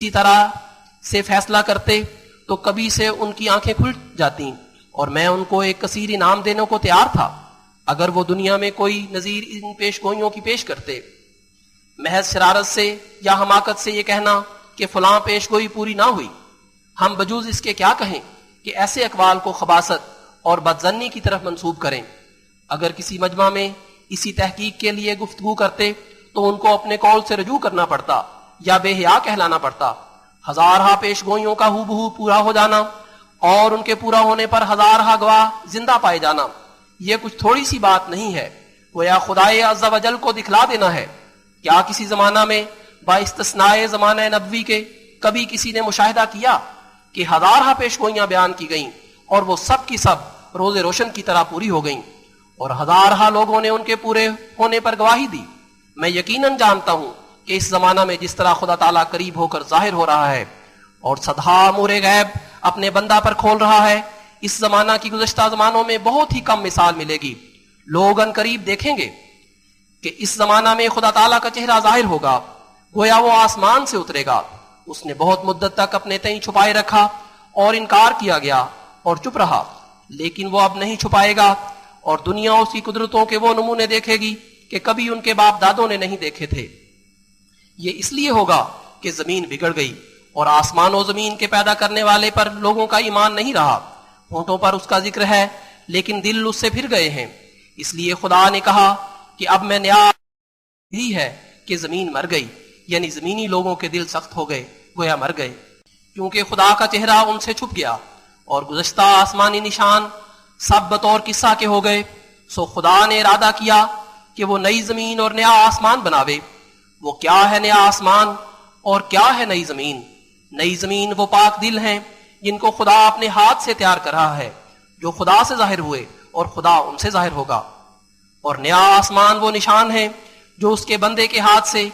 اسی طرح سے فیصلہ کرتے تو کبھی سے ان کی آنکھیں کھل جاتی اور میں ان کو ایک کثیر انعام دینے کو تیار تھا اگر وہ دنیا میں کوئی نظیر ان پیش گوئیوں کی پیش کرتے۔ محض شرارت سے یا حماقت سے یہ کہنا کہ فلاں پیش گوئی پوری نہ ہوئی، ہم بجوز اس کے کیا کہیں کہ ایسے اقوال کو خباثت اور بدظنی کی طرف منسوب کریں۔ اگر کسی مجمع میں اسی تحقیق کے لیے گفتگو کرتے تو ان کو اپنے قول سے رجوع کرنا پڑتا یا بے حیا کہلانا پڑتا۔ ہزارہا پیش گوئیوں کا ہو بہو پورا ہو جانا اور ان کے پورا ہونے پر ہزارہا گواہ زندہ پائے جانا یہ کچھ تھوڑی سی بات نہیں ہے، گویا خدائے عز و جل کو دکھلا دینا ہے۔ کیا کسی زمانہ میں باستثناء زمانہ نبوی کے کبھی کسی نے مشاہدہ کیا کہ ہزارہا پیش گوئیاں بیان کی گئیں اور وہ سب کی سب روز روشن کی طرح پوری ہو گئیں اور ہزارہا لوگوں نے ان کے پورے ہونے پر گواہی دی؟ میں یقیناً جانتا ہوں کہ اس زمانہ میں جس طرح خدا تعالیٰ قریب ہو کر ظاہر ہو رہا ہے اور صدہا امور غیب اپنے بندہ پر کھول رہا ہے، اس زمانہ کی گزشتہ زمانوں میں بہت ہی کم مثال ملے گی۔ لوگ ان قریب دیکھیں گے کہ اس زمانہ میں خدا تعالیٰ کا چہرہ ظاہر ہوگا، گویا وہ آسمان سے اترے گا۔ اس نے بہت مدت تک اپنے تئیں چھپائے رکھا اور انکار کیا گیا اور چپ رہا، لیکن وہ اب نہیں چھپائے گا اور دنیا اس کی قدرتوں کے وہ نمونے دیکھے گی کہ کبھی ان کے باپ دادوں نے نہیں دیکھے تھے۔ یہ اس لیے ہوگا کہ زمین بگڑ گئی اور آسمان و زمین کے پیدا کرنے والے پر لوگوں کا ایمان نہیں رہا۔ ہونٹوں پر اس کا ذکر ہے لیکن دل اس سے پھر گئے ہیں۔ اس لیے خدا نے کہا کہ اب میں نیا ہی ہے کہ زمین مر گئی، یعنی زمینی لوگوں کے دل سخت ہو گئے، گویا مر گئے، کیونکہ خدا کا چہرہ ان سے چھپ گیا اور گزشتہ آسمانی نشان سب بطور قصہ کے ہو گئے۔ سو خدا نے ارادہ کیا کہ وہ نئی زمین اور نیا آسمان بناوے۔ وہ کیا ہے نیا آسمان اور کیا ہے نئی زمین؟ نئی زمین وہ پاک دل ہیں جن کو خدا اپنے ہاتھ سے تیار کر رہا ہے، جو خدا سے ظاہر ہوئے اور خدا ان سے ظاہر ہوگا۔ اور نیا آسمان وہ نشان ہیں جو اس کے بندے کے ہاتھ سے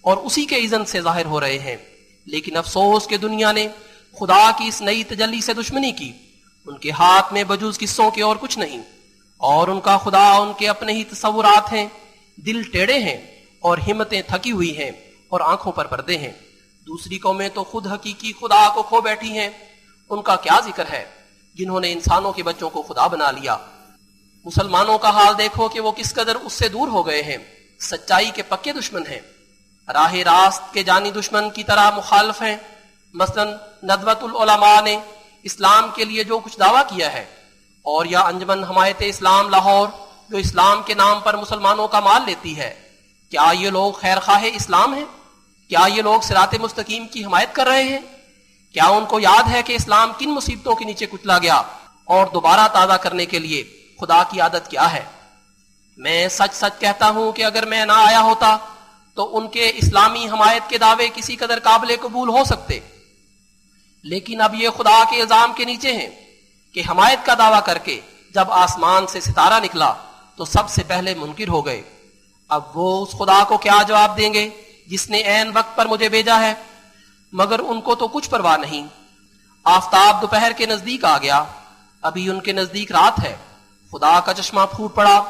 اور اسی کے اذن سے ظاہر ہو رہے ہیں۔ لیکن افسوس کہ دنیا نے خدا کی اس نئی تجلی سے دشمنی کی۔ ان کے ہاتھ میں بجوز قصوں کے اور کچھ نہیں، اور ان کا خدا ان کے اپنے ہی تصورات ہیں۔ دل ٹیڑے ہیں اور ہمتیں تھکی ہوئی ہیں اور آنکھوں پر پردے ہیں۔ دوسری قومیں تو خود حقیقی خدا کو کھو بیٹھی ہیں، ان کا کیا ذکر ہے جنہوں نے انسانوں کے بچوں کو خدا بنا لیا۔ مسلمانوں کا حال دیکھو کہ وہ کس قدر اس سے دور ہو گئے ہیں، سچائی کے پکے دشمن ہیں، راہ راست کے جانی دشمن کی طرح مخالف ہیں۔ مثلا ندوۃ العلماء نے اسلام کے لیے جو کچھ دعویٰ کیا ہے، اور یا انجمن حمایت اسلام لاہور جو اسلام کے نام پر مسلمانوں کا مال لیتی ہے، کیا یہ لوگ خیر خواہ اسلام ہیں؟ کیا یہ لوگ صراط مستقیم کی حمایت کر رہے ہیں؟ کیا ان کو یاد ہے کہ اسلام کن مصیبتوں کے نیچے کچلا گیا اور دوبارہ تازہ کرنے کے لیے خدا کی عادت کیا ہے؟ میں سچ سچ کہتا ہوں کہ اگر میں نہ آیا ہوتا تو ان کے اسلامی حمایت کے دعوے کسی قدر قابل قبول ہو سکتے، لیکن اب یہ خدا کے الزام کے نیچے ہیں کہ حمایت کا دعویٰ کر کے جب آسمان سے ستارہ نکلا تو سب سے پہلے منکر ہو گئے۔ اب وہ اس خدا کو کیا جواب دیں گے جس نے عین وقت پر مجھے بھیجا ہے؟ مگر ان کو تو کچھ پرواہ نہیں۔ آفتاب دوپہر کے نزدیک آ گیا، ابھی ان کے نزدیک رات ہے۔ خدا کا چشمہ پھوٹ پڑا،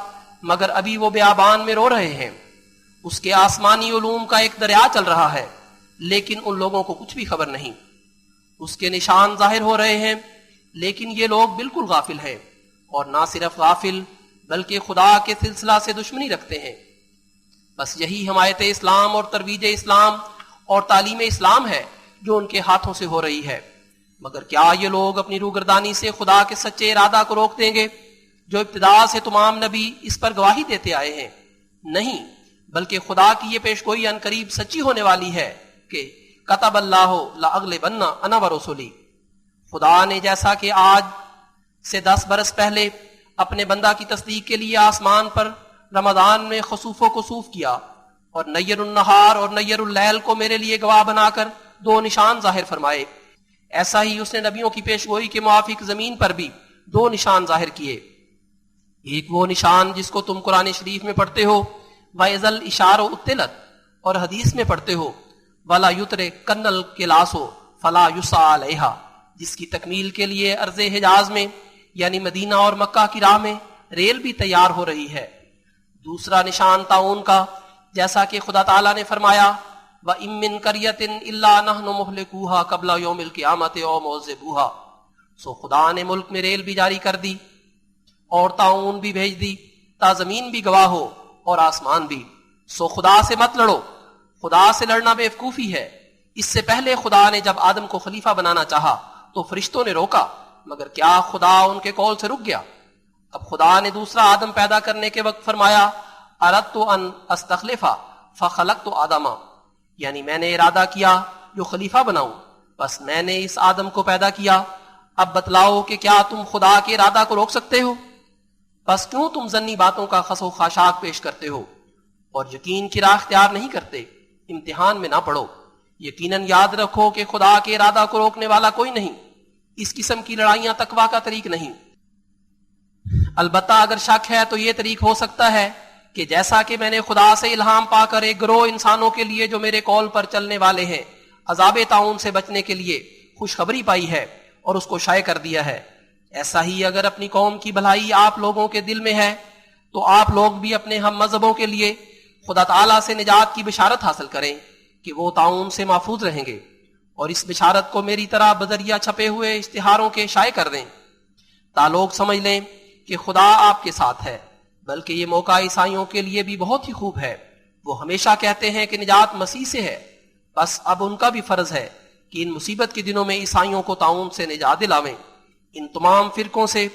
مگر ابھی وہ بیابان میں رو رہے ہیں۔ اس کے آسمانی علوم کا ایک دریا چل رہا ہے، لیکن ان لوگوں کو کچھ بھی خبر نہیں۔ اس کے نشان ظاہر ہو رہے ہیں، لیکن یہ لوگ بالکل غافل ہیں، اور نہ صرف غافل بلکہ خدا کے سلسلہ سے دشمنی رکھتے ہیں۔ بس یہی حمایت اسلام اور ترویج اسلام اور تعلیم اسلام ہے جو ان کے ہاتھوں سے ہو رہی ہے۔ مگر کیا یہ لوگ اپنی روگردانی سے خدا کے سچے ارادہ کو روک دیں گے جو ابتدا سے تمام نبی اس پر گواہی دیتے آئے ہیں؟ نہیں، بلکہ خدا کی یہ پیشگوئی ان قریب سچی ہونے والی ہے کہ کتب اللہ لاغلبن انا ورسلی۔ خدا نے جیسا کہ آج سے 10 برس پہلے اپنے بندہ کی تصدیق کے لیے آسمان پر رمضان میں خسوف و کسوف کیا اور نیر النہار اور نیر اللیل کو میرے لیے گواہ بنا کر 2 نشان ظاہر فرمائے، ایسا ہی اس نے نبیوں کی پیشگوئی کے موافق زمین پر بھی 2 نشان ظاہر کیے۔ ایک وہ نشان جس کو تم قرآن شریف میں پڑھتے ہو وَإِذَا الْإِشَارُ اُطِّلَتْ، اور حدیث میں پڑھتے ہو وَلَا يُتْرِكَنَّ الْقِلَاسُ فَلَا يُسْعَى عَلَيْهَا، جس کی تکمیل کے لیے ارض حجاز میں یعنی مدینہ اور مکہ کی راہ میں ریل بھی تیار ہو رہی ہے۔ دوسرا نشان طاعون کا، جیسا کہ خدا تعالیٰ نے فرمایا وَإِن مِّن قَرْيَةٍ إِلَّا نَحْنُ مُهْلِكُوهَا قَبْلَ يَوْمِ الْقِيَامَةِ أَوْ مُعَذِّبُوهَا۔ سو خدا نے ملک میں ریل بھی جاری کر دی اور طاعون بھی بھیج دی تا زمین بھی گواہ ہو اور آسمان بھی۔ سو خدا سے مت لڑو، خدا سے لڑنا بیوقوفی ہے۔ اس سے پہلے خدا نے جب آدم کو خلیفہ بنانا چاہا تو فرشتوں نے روکا، مگر کیا خدا ان کے قول سے رک گیا؟ اب خدا نے دوسرا آدم پیدا کرنے کے وقت فرمایا اردت ان استخلف فخلقت آدم، یعنی میں نے ارادہ کیا جو خلیفہ بناؤں، بس میں نے اس آدم کو پیدا کیا۔ اب بتلاؤ کہ کیا تم خدا کے ارادہ کو روک سکتے ہو؟ بس کیوں تم ظنی باتوں کا خس و خاشاک پیش کرتے ہو اور یقین کی راہ اختیار نہیں کرتے؟ امتحان میں نہ پڑو، یقیناً یاد رکھو کہ خدا کے ارادہ کو روکنے والا کوئی نہیں۔ اس قسم کی لڑائیاں تقویٰ کا طریق نہیں۔ البتہ اگر شک ہے تو یہ طریق ہو سکتا ہے کہ جیسا کہ میں نے خدا سے الہام پا کر ایک گروہ انسانوں کے لیے جو میرے قول پر چلنے والے ہیں عذاب طاعون سے بچنے کے لیے خوشخبری پائی ہے اور اس کو شائع کر دیا ہے، ایسا ہی اگر اپنی قوم کی بھلائی آپ لوگوں کے دل میں ہے تو آپ لوگ بھی اپنے ہم مذہبوں کے لیے خدا تعالیٰ سے نجات کی بشارت حاصل کریں کہ وہ طاعون سے محفوظ رہیں گے، اور اس بشارت کو میری طرح بذریعہ چھپے ہوئے اشتہاروں کے شائع کر دیں تا لوگ سمجھ لیں کہ خدا آپ کے ساتھ ہے۔ بلکہ یہ موقع عیسائیوں کے لیے بھی بہت ہی خوب ہے، وہ ہمیشہ کہتے ہیں کہ نجات مسیح سے ہے، بس اب ان کا بھی فرض ہے کہ ان مصیبت کے دنوں میں عیسائیوں کو طاعون سے نجات دلاویں۔ ان تمام فرقوں سے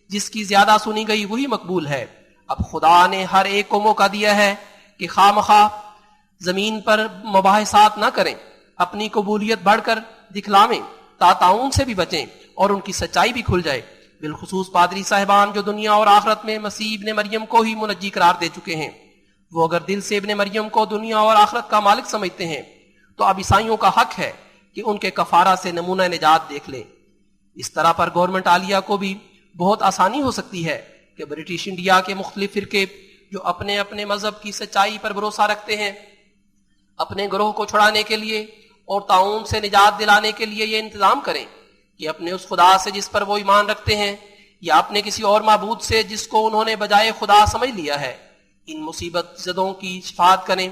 جس کی زیادہ سنی گئی وہی مقبول ہے۔ اب خدا نے ہر ایک کو موقع دیا ہے کہ خواہ مخواہ زمین پر مباحثات نہ کریں، اپنی قبولیت بڑھ کر دکھلاویں تا طاعون سے بھی بچیں اور ان کی سچائی بھی کھل جائے۔ بالخصوص پادری صاحبان جو دنیا اور آخرت میں مسیح ابن مریم کو ہی منجی قرار دے چکے ہیں، وہ اگر دل سے ابن مریم کو دنیا اور آخرت کا مالک سمجھتے ہیں تو اب عیسائیوں کا حق ہے کہ ان کے کفارہ سے نمونہ نجات دیکھ لیں۔ اس طرح پر گورنمنٹ عالیہ کو بھی بہت آسانی ہو سکتی ہے کہ برٹش انڈیا کے مختلف فرقے جو اپنے اپنے مذہب کی سچائی پر بھروسہ رکھتے ہیں، اپنے گروہ کو چھڑانے کے لیے اور طاعون سے نجات دلانے کے لیے یہ انتظام کریں کہ اپنے اس خدا سے جس پر وہ ایمان رکھتے ہیں یا اپنے کسی اور معبود سے جس کو انہوں نے بجائے خدا سمجھ لیا ہے، ان مصیبت زدوں کی شفاعت کریں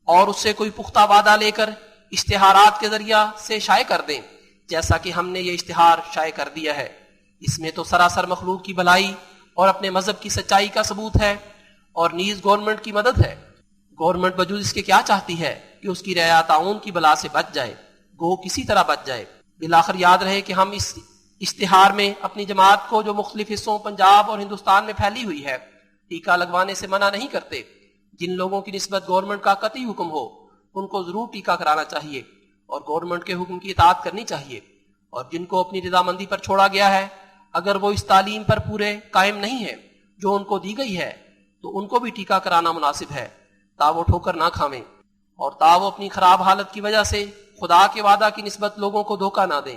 اور اس سے کوئی پختہ وعدہ لے کر اشتہارات کے ذریعہ سے شائع کر دیں، جیسا کہ ہم نے یہ اشتہار شائع کر دیا ہے۔ اس میں تو سراسر مخلوق کی بھلائی اور اپنے مذہب کی سچائی کا ثبوت ہے اور نیز گورنمنٹ کی مدد ہے۔ گورنمنٹ بجوز اس کے کیا چاہتی ہے کہ اس کی رعایا طاعون کی بلا سے بچ جائے، گو کسی طرح بچ جائے۔ بالآخر یاد رہے کہ ہم اس اشتہار میں اپنی جماعت کو جو مختلف حصوں پنجاب اور ہندوستان میں پھیلی ہوئی ہے ٹیکہ لگوانے سے منع نہیں کرتے۔ جن لوگوں کی نسبت گورنمنٹ کا قطعی حکم ہو ان کو ضرور ٹیکہ کرانا چاہیے اور گورنمنٹ کے حکم کی اطاعت کرنی چاہیے، اور جن کو اپنی رضامندی پر چھوڑا گیا ہے اگر وہ اس تعلیم پر پورے قائم نہیں ہے جو ان کو دی گئی ہے تو ان کو بھی ٹیکہ کرانا مناسب ہے تا وہ ٹھوکر نہ کھاویں اور تا وہ اپنی خراب حالت کی وجہ سے خدا کے وعدہ کی نسبت لوگوں کو دھوکہ نہ دیں۔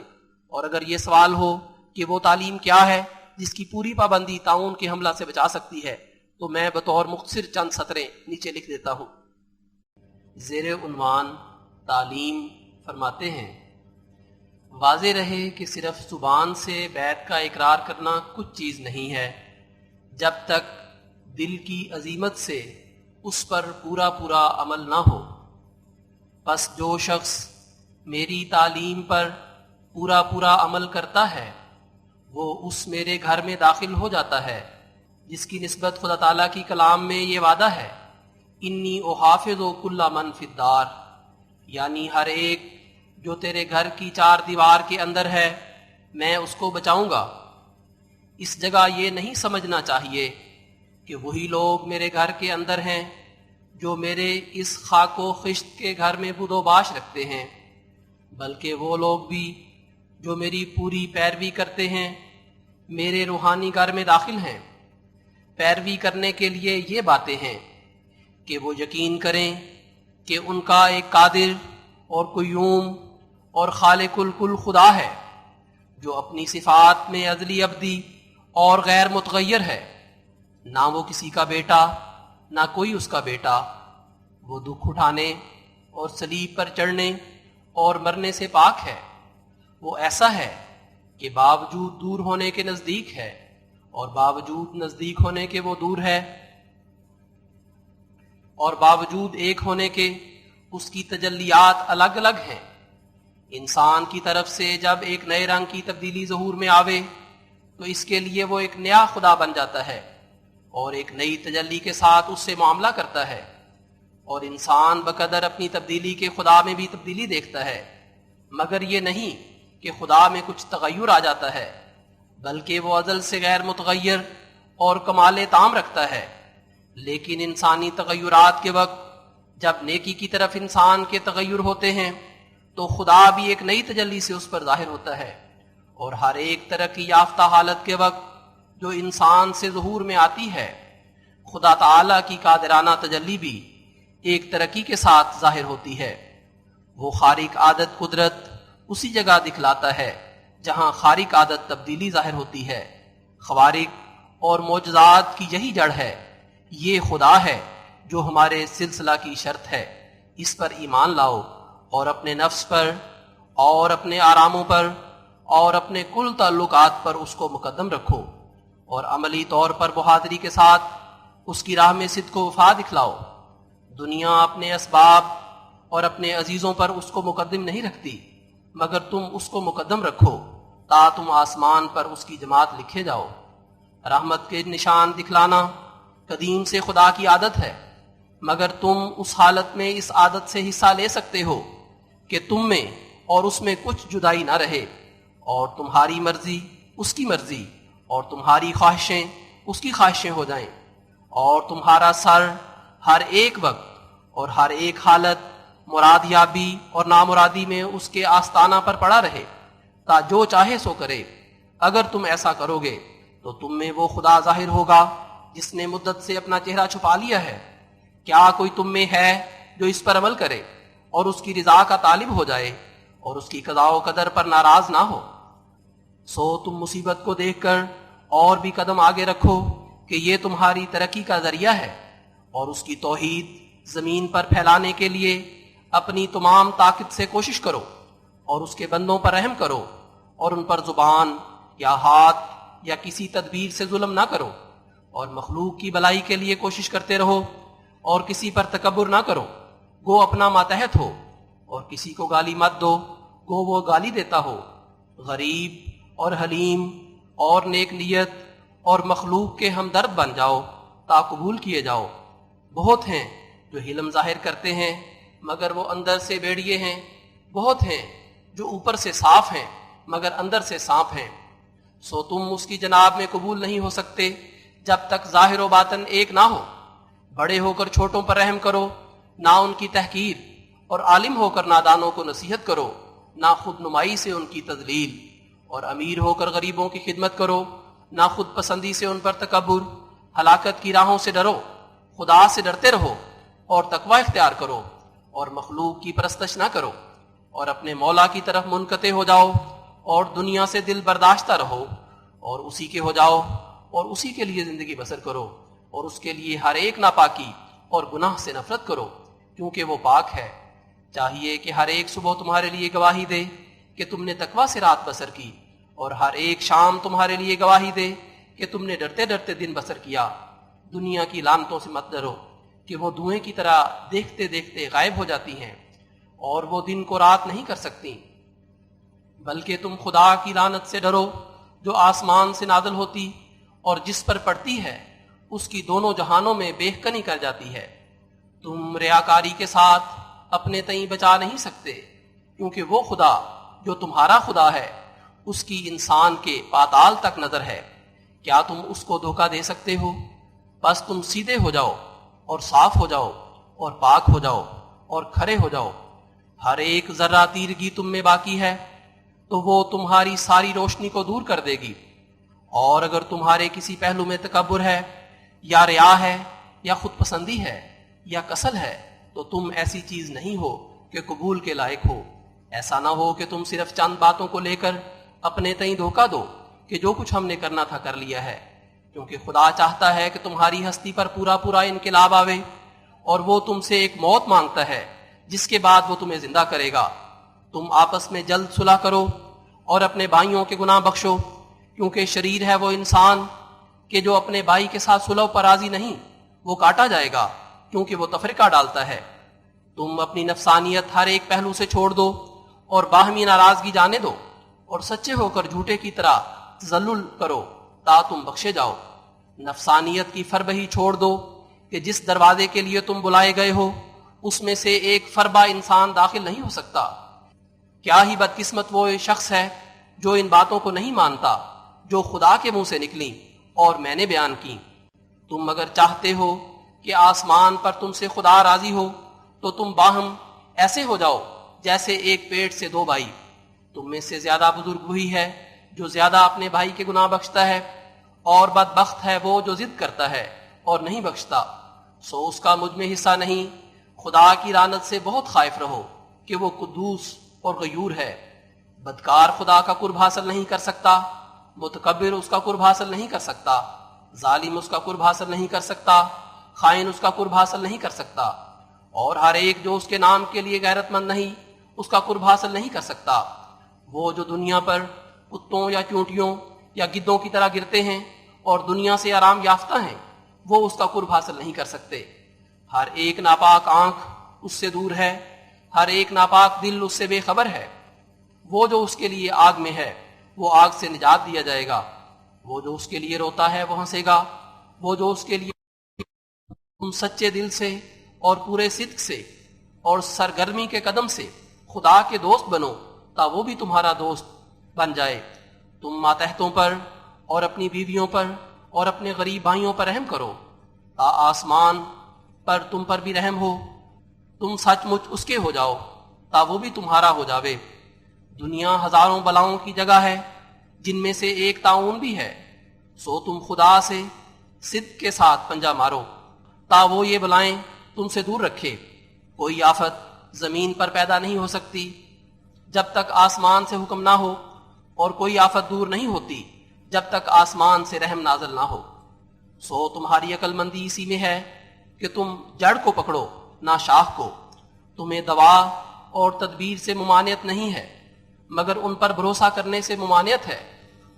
اور اگر یہ سوال ہو کہ وہ تعلیم کیا ہے جس کی پوری پابندی طاعون کے حملہ سے بچا سکتی ہے تو میں بطور مختصر چند سطریں نیچے لکھ دیتا ہوں۔ زیر عنوان تعلیم فرماتے ہیں، واضح رہے کہ صرف زبان سے بیعت کا اقرار کرنا کچھ چیز نہیں ہے جب تک دل کی عزیمت سے اس پر پورا پورا عمل نہ ہو۔ پس جو شخص میری تعلیم پر پورا پورا عمل کرتا ہے وہ اس میرے گھر میں داخل ہو جاتا ہے جس کی نسبت خدا تعالیٰ کی کلام میں یہ وعدہ ہے، انی احافظ کل من فی الدار، یعنی ہر ایک جو تیرے گھر کی چار دیوار کے اندر ہے میں اس کو بچاؤں گا۔ اس جگہ یہ نہیں سمجھنا چاہیے کہ وہی لوگ میرے گھر کے اندر ہیں جو میرے اس خاک و خشت کے گھر میں بود و باش رکھتے ہیں، بلکہ وہ لوگ بھی جو میری پوری پیروی کرتے ہیں میرے روحانی گھر میں داخل ہیں۔ پیروی کرنے کے لیے یہ باتیں ہیں کہ وہ یقین کریں کہ ان کا ایک قادر اور قیوم اور خالق الکل خدا ہے جو اپنی صفات میں ازلی ابدی اور غیر متغیر ہے، نہ وہ کسی کا بیٹا نہ کوئی اس کا بیٹا، وہ دکھ اٹھانے اور صلیب پر چڑھنے اور مرنے سے پاک ہے، وہ ایسا ہے کہ باوجود دور ہونے کے نزدیک ہے اور باوجود نزدیک ہونے کے وہ دور ہے، اور باوجود ایک ہونے کے اس کی تجلیات الگ الگ ہیں۔ انسان کی طرف سے جب ایک نئے رنگ کی تبدیلی ظہور میں آوے تو اس کے لیے وہ ایک نیا خدا بن جاتا ہے اور ایک نئی تجلی کے ساتھ اس سے معاملہ کرتا ہے، اور انسان بقدر اپنی تبدیلی کے خدا میں بھی تبدیلی دیکھتا ہے، مگر یہ نہیں کہ خدا میں کچھ تغیر آ جاتا ہے، بلکہ وہ ازل سے غیر متغیر اور کمال تام رکھتا ہے۔ لیکن انسانی تغیرات کے وقت جب نیکی کی طرف انسان کے تغیر ہوتے ہیں تو خدا بھی ایک نئی تجلی سے اس پر ظاہر ہوتا ہے، اور ہر ایک ترقی یافتہ حالت کے وقت جو انسان سے ظہور میں آتی ہے، خدا تعالی کی قادرانہ تجلی بھی ایک ترقی کے ساتھ ظاہر ہوتی ہے۔ وہ خارق عادت قدرت اسی جگہ دکھلاتا ہے جہاں خارق عادت تبدیلی ظاہر ہوتی ہے۔ خوارق اور معجزات کی یہی جڑ ہے۔ یہ خدا ہے جو ہمارے سلسلہ کی شرط ہے۔ اس پر ایمان لاؤ اور اپنے نفس پر اور اپنے آراموں پر اور اپنے کل تعلقات پر اس کو مقدم رکھو، اور عملی طور پر بہادری کے ساتھ اس کی راہ میں صدق و وفا دکھلاؤ۔ دنیا اپنے اسباب اور اپنے عزیزوں پر اس کو مقدم نہیں رکھتی، مگر تم اس کو مقدم رکھو تا تم آسمان پر اس کی جماعت لکھے جاؤ۔ رحمت کے نشان دکھلانا قدیم سے خدا کی عادت ہے، مگر تم اس حالت میں اس عادت سے حصہ لے سکتے ہو کہ تم میں اور اس میں کچھ جدائی نہ رہے، اور تمہاری مرضی اس کی مرضی اور تمہاری خواہشیں اس کی خواہشیں ہو جائیں، اور تمہارا سر ہر ایک وقت اور ہر ایک حالت مرادیابی اور نامرادی میں اس کے آستانہ پر پڑا رہے، تا جو چاہے سو کرے۔ اگر تم ایسا کرو گے تو تم میں وہ خدا ظاہر ہوگا جس نے مدت سے اپنا چہرہ چھپا لیا ہے۔ کیا کوئی تم میں ہے جو اس پر عمل کرے اور اس کی رضا کا طالب ہو جائے اور اس کی قضاء و قدر پر ناراض نہ ہو؟ سو تم مصیبت کو دیکھ کر اور بھی قدم آگے رکھو کہ یہ تمہاری ترقی کا ذریعہ ہے، اور اس کی توحید زمین پر پھیلانے کے لیے اپنی تمام طاقت سے کوشش کرو، اور اس کے بندوں پر رحم کرو، اور ان پر زبان یا ہاتھ یا کسی تدبیر سے ظلم نہ کرو، اور مخلوق کی بھلائی کے لیے کوشش کرتے رہو، اور کسی پر تکبر نہ کرو، گو اپنا ماتحت ہو، اور کسی کو گالی مت دو گو وہ گالی دیتا ہو۔ غریب اور حلیم اور نیک نیت اور مخلوق کے ہمدرد بن جاؤ تا قبول کیے جاؤ۔ بہت ہیں جو حلم ظاہر کرتے ہیں مگر وہ اندر سے بیڑیے ہیں، بہت ہیں جو اوپر سے صاف ہیں مگر اندر سے سانپ ہیں۔ سو تم اس کی جناب میں قبول نہیں ہو سکتے جب تک ظاہر و باطن ایک نہ ہو۔ بڑے ہو کر چھوٹوں پر رحم کرو، نہ ان کی تحقیر، اور عالم ہو کر نادانوں کو نصیحت کرو، نہ خود نمائی سے ان کی تذلیل، اور امیر ہو کر غریبوں کی خدمت کرو، نہ خود پسندی سے ان پر تکبر۔ ہلاکت کی راہوں سے ڈرو، خدا سے ڈرتے رہو، اور تقوی اختیار کرو، اور مخلوق کی پرستش نہ کرو، اور اپنے مولا کی طرف منقطع ہو جاؤ، اور دنیا سے دل برداشتہ رہو، اور اسی کے ہو جاؤ، اور اسی کے لیے زندگی بسر کرو، اور اس کے لیے ہر ایک ناپاکی اور گناہ سے نفرت کرو، کیونکہ وہ پاک ہے۔ چاہیے کہ ہر ایک صبح تمہارے لیے گواہی دے کہ تم نے تقوی سے رات بسر کی، اور ہر ایک شام تمہارے لیے گواہی دے کہ تم نے ڈرتے ڈرتے دن بسر کیا۔ دنیا کی لعنتوں سے مت ڈرو کہ وہ دھوئیں کی طرح دیکھتے دیکھتے غائب ہو جاتی ہیں، اور وہ دن کو رات نہیں کر سکتی، بلکہ تم خدا کی لعنت سے ڈرو جو آسمان سے نازل ہوتی اور جس پر پڑتی ہے اس کی دونوں جہانوں میں بےکنی کر جاتی ہے۔ تم ریاکاری کے ساتھ اپنے تئیں بچا نہیں سکتے، کیونکہ وہ خدا جو تمہارا خدا ہے اس کی انسان کے پاتال تک نظر ہے۔ کیا تم اس کو دھوکہ دے سکتے ہو؟ بس تم سیدھے ہو جاؤ اور صاف ہو جاؤ اور پاک ہو جاؤ اور کھرے ہو جاؤ۔ ہر ایک ذرہ تیرگی تم میں باقی ہے تو وہ تمہاری ساری روشنی کو دور کر دے گی، اور اگر تمہارے کسی پہلو میں تکبر ہے یا ریا ہے یا خود پسندی ہے یا کسل ہے تو تم ایسی چیز نہیں ہو کہ قبول کے لائق ہو۔ ایسا نہ ہو کہ تم صرف چند باتوں کو لے کر اپنے تئیں دھوکہ دو کہ جو کچھ ہم نے کرنا تھا کر لیا ہے، کیونکہ خدا چاہتا ہے کہ تمہاری ہستی پر پورا پورا انقلاب آوے، اور وہ تم سے ایک موت مانگتا ہے جس کے بعد وہ تمہیں زندہ کرے گا۔ تم آپس میں جلد صلح کرو اور اپنے بھائیوں کے گناہ بخشو، کیونکہ شریر ہے وہ انسان کہ جو اپنے بھائی کے ساتھ صلح پر راضی نہیں، وہ کاٹا جائے گا، کیونکہ وہ تفرقہ ڈالتا ہے۔ تم اپنی نفسانیت ہر ایک پہلو سے چھوڑ دو اور باہمی ناراضگی جانے دو، اور سچے ہو کر جھوٹے کی طرح تذلل کرو تا تم بخشے جاؤ۔ نفسانیت کی فربہی چھوڑ دو کہ جس دروازے کے لیے تم بلائے گئے ہو اس میں سے ایک فربہ انسان داخل نہیں ہو سکتا۔ کیا ہی بدقسمت وہ شخص ہے جو ان باتوں کو نہیں مانتا جو خدا کے منہ سے نکلیں اور میں نے بیان کی۔ تم اگر چاہتے ہو کہ آسمان پر تم سے خدا راضی ہو تو تم باہم ایسے ہو جاؤ جیسے ایک پیٹ سے دو بھائی۔ تم میں سے زیادہ بزرگ وہی ہے جو زیادہ اپنے بھائی کے گناہ بخشتا ہے، اور بدبخت ہے وہ جو ضد کرتا ہے اور نہیں بخشتا، سو اس کا مجھ میں حصہ نہیں۔ خدا کی لعنت سے بہت خائف رہو کہ وہ قدوس اور غیور ہے۔ بدکار خدا کا قرب حاصل نہیں کر سکتا، متکبر اس کا قرب حاصل نہیں کر سکتا، ظالم اس کا قرب حاصل نہیں کر سکتا، خائن اس کا قرب حاصل نہیں کر سکتا، اور ہر ایک جو اس کے نام کے لیے غیرت مند نہیں اس کا قرب حاصل نہیں کر سکتا۔ وہ جو دنیا پر کتوں یا چونٹیوں یا گدوں کی طرح گرتے ہیں اور دنیا سے آرام یافتہ ہیں، وہ اس کا قرب حاصل نہیں کر سکتے۔ ہر ایک ناپاک آنکھ اس سے دور ہے، ہر ایک ناپاک دل اس سے بے خبر ہے۔ وہ جو اس کے لیے آگ میں ہے وہ آگ سے نجات دیا جائے گا، وہ جو اس کے لیے روتا ہے وہ ہنسے گا، وہ جو اس کے لیے۔ تم سچے دل سے اور پورے صدق سے اور سرگرمی کے قدم سے خدا کے دوست بنو تا وہ بھی تمہارا دوست بن جائے۔ تم ماتحتوں پر اور اپنی بیویوں پر اور اپنے غریب بھائیوں پر رحم کرو تا آسمان پر تم پر بھی رحم ہو۔ تم سچ مچ اس کے ہو جاؤ تا وہ بھی تمہارا ہو جاوے۔ دنیا ہزاروں بلاؤں کی جگہ ہے جن میں سے ایک طاعون بھی ہے، سو تم خدا سے صدق کے ساتھ پنجہ مارو تا وہ یہ بلائیں تم سے دور رکھے۔ کوئی آفت زمین پر پیدا نہیں ہو سکتی جب تک آسمان سے حکم نہ ہو، اور کوئی آفت دور نہیں ہوتی جب تک آسمان سے رحم نازل نہ ہو۔ سو تمہاری عقل مندی اسی میں ہے کہ تم جڑ کو پکڑو نہ شاخ کو۔ تمہیں دوا اور تدبیر سے ممانعت نہیں ہے مگر ان پر بھروسہ کرنے سے ممانعت ہے،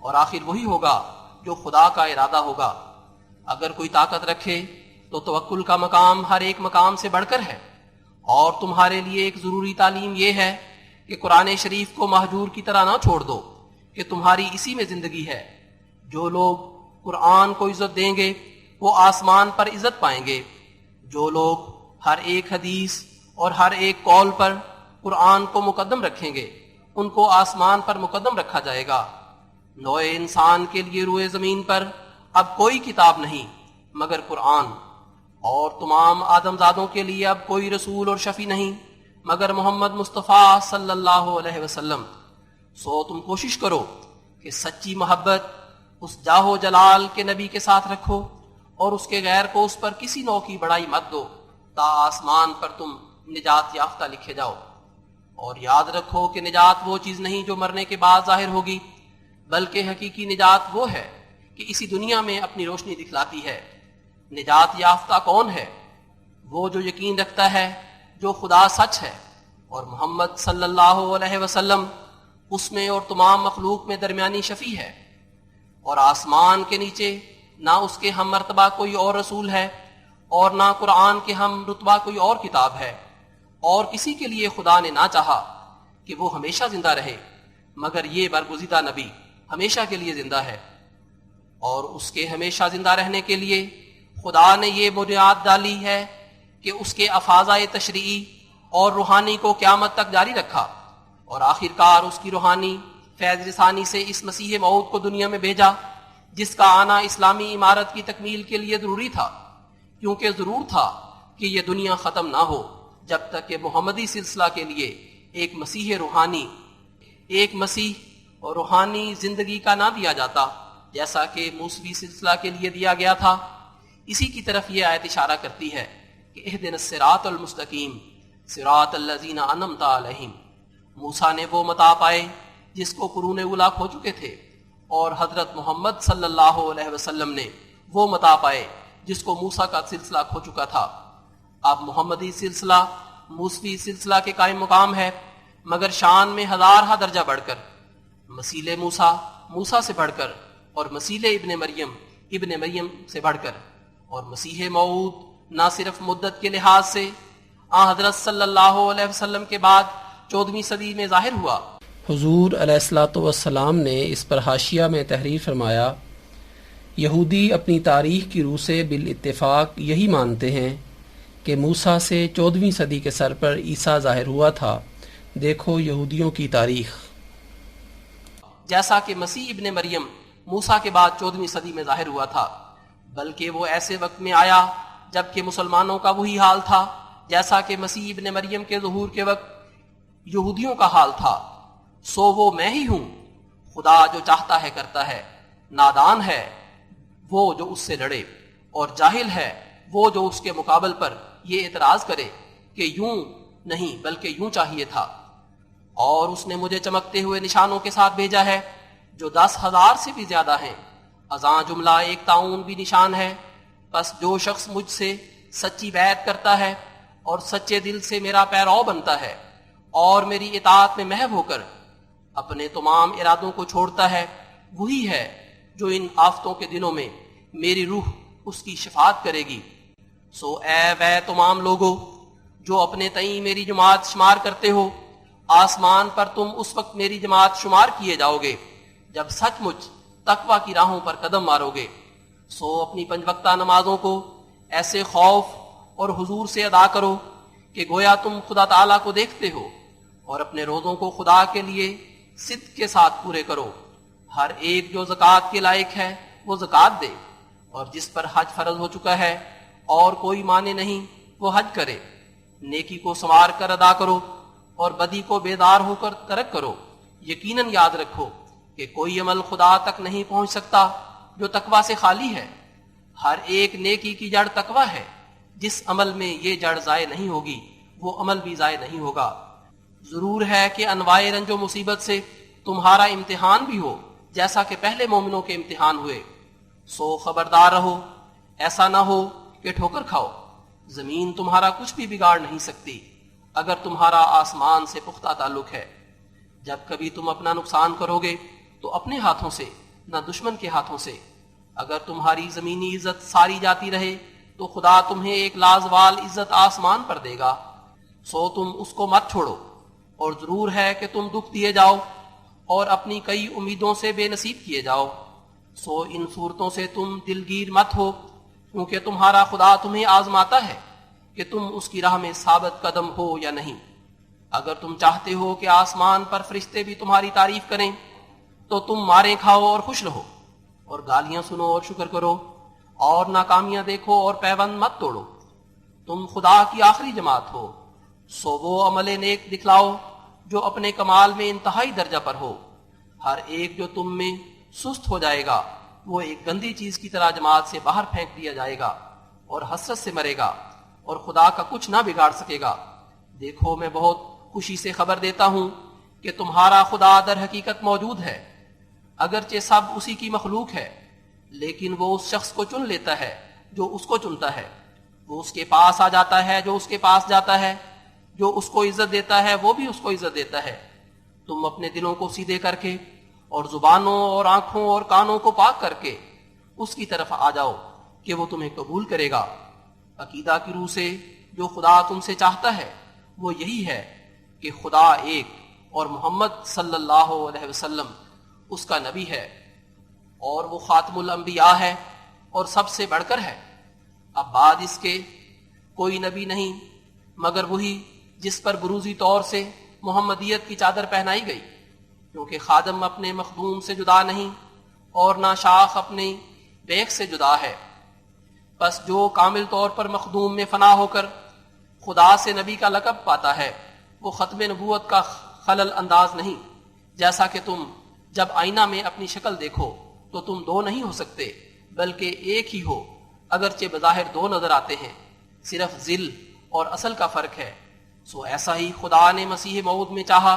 اور آخر وہی ہوگا جو خدا کا ارادہ ہوگا۔ اگر کوئی طاقت رکھے تو توکل کا مقام ہر ایک مقام سے بڑھ کر ہے، اور تمہارے لیے ایک ضروری تعلیم یہ ہے کہ قرآن شریف کو مہجور کی طرح نہ چھوڑ دو کہ تمہاری اسی میں زندگی ہے۔ جو لوگ قرآن کو عزت دیں گے وہ آسمان پر عزت پائیں گے۔ جو لوگ ہر ایک حدیث اور ہر ایک قول پر قرآن کو مقدم رکھیں گے ان کو آسمان پر مقدم رکھا جائے گا۔ نوع انسان کے لیے روئے زمین پر اب کوئی کتاب نہیں مگر قرآن، اور تمام آدم زادوں کے لیے اب کوئی رسول اور شفیع نہیں مگر محمد مصطفیٰ صلی اللہ علیہ وسلم۔ سو تم کوشش کرو کہ سچی محبت اس جاہ و جلال کے نبی کے ساتھ رکھو، اور اس کے غیر کو اس پر کسی نوع کی بڑائی مت دو تا آسمان پر تم نجات یافتہ لکھے جاؤ۔ اور یاد رکھو کہ نجات وہ چیز نہیں جو مرنے کے بعد ظاہر ہوگی، بلکہ حقیقی نجات وہ ہے کہ اسی دنیا میں اپنی روشنی دکھلاتی ہے۔ نجات یافتہ کون ہے؟ وہ جو یقین رکھتا ہے جو خدا سچ ہے اور محمد صلی اللہ علیہ وسلم اس میں اور تمام مخلوق میں درمیانی شفیع ہے، اور آسمان کے نیچے نہ اس کے ہم مرتبہ کوئی اور رسول ہے اور نہ قرآن کے ہم رتبہ کوئی اور کتاب ہے، اور کسی کے لیے خدا نے نہ چاہا کہ وہ ہمیشہ زندہ رہے مگر یہ برگزیدہ نبی ہمیشہ کے لیے زندہ ہے، اور اس کے ہمیشہ زندہ رہنے کے لیے خدا نے یہ بنیاد ڈالی ہے کہ اس کے افاضہ تشریعی اور روحانی کو قیامت تک جاری رکھا، اور آخر کار اس کی روحانی فیض رسانی سے اس مسیح موعود کو دنیا میں بھیجا جس کا آنا اسلامی عمارت کی تکمیل کے لیے ضروری تھا، کیونکہ ضرور تھا کہ یہ دنیا ختم نہ ہو جب تک کہ محمدی سلسلہ کے لیے ایک مسیح روحانی، ایک مسیح اور روحانی زندگی کا نہ دیا جاتا جیسا کہ موسوی سلسلہ کے لیے دیا گیا تھا۔ اسی کی طرف یہ آیت اشارہ کرتی ہے کہ اہدنا الصراط المستقیم صراط الذین انعمت علیہم۔ موسیٰ نے وہ متا پائے جس کو قرون اولیٰ کھو چکے تھے، اور حضرت محمد صلی اللہ علیہ وسلم نے وہ متا پائے جس کو موسیٰ کا سلسلہ کھو چکا تھا۔ اب محمدی سلسلہ موسوی سلسلہ کے قائم مقام ہے مگر شان میں ہزارہ درجہ بڑھ کر، مسیل موسیٰ سے بڑھ کر، اور مسیل ابن مریم سے بڑھ کر، اور مسیح موعود نہ صرف مدت کے لحاظ سے آن حضرت صلی اللہ علیہ وسلم کے بعد 14ویں صدی میں ظاہر ہوا۔ حضور علیہ الصلوۃ والسلام نے اس پر حاشیہ میں تحریر فرمایا، یہودی اپنی تاریخ کی روح سے بالاتفاق یہی مانتے ہیں کہ موسیٰ سے 14ویں صدی کے سر پر عیسیٰ ظاہر ہوا تھا۔ دیکھو یہودیوں کی تاریخ۔ جیسا کہ مسیح ابن مریم موسیٰ کے بعد 14ویں صدی میں ظاہر ہوا تھا، بلکہ وہ ایسے وقت میں آیا جبکہ مسلمانوں کا وہی حال تھا جیسا کہ مسیح ابن مریم کے ظہور کے وقت یہودیوں کا حال تھا۔ سو وہ میں ہی ہوں، خدا جو چاہتا ہے کرتا ہے، نادان ہے وہ جو اس سے لڑے، اور جاہل ہے وہ جو اس کے مقابل پر یہ اعتراض کرے کہ یوں نہیں بلکہ یوں چاہیے تھا۔ اور اس نے مجھے چمکتے ہوئے نشانوں کے ساتھ بھیجا ہے جو 10,000 سے بھی زیادہ ہیں، ازاں جملہ ایک تعاون بھی نشان ہے۔ پس جو شخص مجھ سے سچی بیعت کرتا ہے اور سچے دل سے میرا پیرو بنتا ہے اور میری اطاعت میں محو ہو کر اپنے تمام ارادوں کو چھوڑتا ہے، وہی ہے جو ان آفتوں کے دنوں میں میری روح اس کی شفاعت کرے گی۔ سو اے وے تمام لوگو جو اپنے تئیں میری جماعت شمار کرتے ہو، آسمان پر تم اس وقت میری جماعت شمار کیے جاؤ گے جب سچ مچ تقوی کی راہوں پر قدم مارو گے۔ سو اپنی 5 وقتہ نمازوں کو ایسے خوف اور حضور سے ادا کرو کہ گویا تم خدا تعالیٰ کو دیکھتے ہو، اور اپنے روزوں کو خدا کے لیے صدق کے ساتھ پورے کرو۔ ہر ایک جو زکوٰۃ کے لائق ہے وہ زکوٰۃ دے، اور جس پر حج فرض ہو چکا ہے اور کوئی مانے نہیں وہ حج کرے۔ نیکی کو سنوار کر ادا کرو اور بدی کو بیدار ہو کر ترک کرو۔ یقیناً یاد رکھو کہ کوئی عمل خدا تک نہیں پہنچ سکتا جو تقوی سے خالی ہے۔ ہر ایک نیکی کی جڑ تقوی ہے۔ جس عمل میں یہ جڑ ضائع نہیں ہوگی وہ عمل بھی ضائع نہیں ہوگا۔ ضرور ہے کہ انواع رنج و مصیبت سے تمہارا امتحان بھی ہو جیسا کہ پہلے مومنوں کے امتحان ہوئے۔ سو خبردار رہو، ایسا نہ ہو کہ ٹھوکر کھاؤ۔ زمین تمہارا کچھ بھی بگاڑ نہیں سکتی اگر تمہارا آسمان سے پختہ تعلق ہے۔ جب کبھی تم اپنا نقصان کرو گے تو اپنے ہاتھوں سے نہ دشمن کے ہاتھوں سے۔ اگر تمہاری زمینی عزت ساری جاتی رہے تو خدا تمہیں ایک لازوال عزت آسمان پر دے گا۔ سو تم اس کو مت چھوڑو، اور ضرور ہے کہ تم دکھ دیے جاؤ اور اپنی کئی امیدوں سے بے نصیب کیے جاؤ۔ سو ان صورتوں سے تم دلگیر مت ہو، کیونکہ تمہارا خدا تمہیں آزماتا ہے کہ تم اس کی راہ میں ثابت قدم ہو یا نہیں۔ اگر تم چاہتے ہو کہ آسمان پر فرشتے بھی تمہاری تعریف کریں تو تم ماریں کھاؤ اور خوش رہو، اور گالیاں سنو اور شکر کرو، اور ناکامیاں دیکھو اور پیوند مت توڑو۔ تم خدا کی آخری جماعت ہو۔ سو وہ عمل نیک دکھلاؤ جو اپنے کمال میں انتہائی درجہ پر ہو۔ ہر ایک جو تم میں سست ہو جائے گا وہ ایک گندی چیز کی طرح جماعت سے باہر پھینک دیا جائے گا اور حسرت سے مرے گا، اور خدا کا کچھ نہ بگاڑ سکے گا۔ دیکھو میں بہت خوشی سے خبر دیتا ہوں کہ تمہارا خدا در حقیقت موجود ہے، اگرچہ سب اسی کی مخلوق ہے، لیکن وہ اس شخص کو چن لیتا ہے جو اس کو چنتا ہے۔ وہ اس کے پاس آ جاتا ہے جو اس کے پاس جاتا ہے، جو اس کو عزت دیتا ہے وہ بھی اس کو عزت دیتا ہے۔ تم اپنے دلوں کو سیدھے کر کے اور زبانوں اور آنکھوں اور کانوں کو پاک کر کے اس کی طرف آ جاؤ کہ وہ تمہیں قبول کرے گا۔ عقیدہ کی روح سے جو خدا تم سے چاہتا ہے وہ یہی ہے کہ خدا ایک اور محمد صلی اللہ علیہ وسلم اس کا نبی ہے، اور وہ خاتم الانبیاء ہے اور سب سے بڑھ کر ہے۔ اب بعد اس کے کوئی نبی نہیں مگر وہی جس پر بروزی طور سے محمدیت کی چادر پہنائی گئی، کیونکہ خادم اپنے مخدوم سے جدا نہیں اور نہ شاخ اپنے بیخ سے جدا ہے۔ بس جو کامل طور پر مخدوم میں فنا ہو کر خدا سے نبی کا لقب پاتا ہے وہ ختم نبوت کا خلل انداز نہیں۔ جیسا کہ تم جب آئینہ میں اپنی شکل دیکھو تو تم دو نہیں ہو سکتے بلکہ ایک ہی ہو، اگرچہ بظاہر دو نظر آتے ہیں، صرف ذل اور اصل کا فرق ہے۔ سو ایسا ہی خدا نے مسیح موعود میں چاہا۔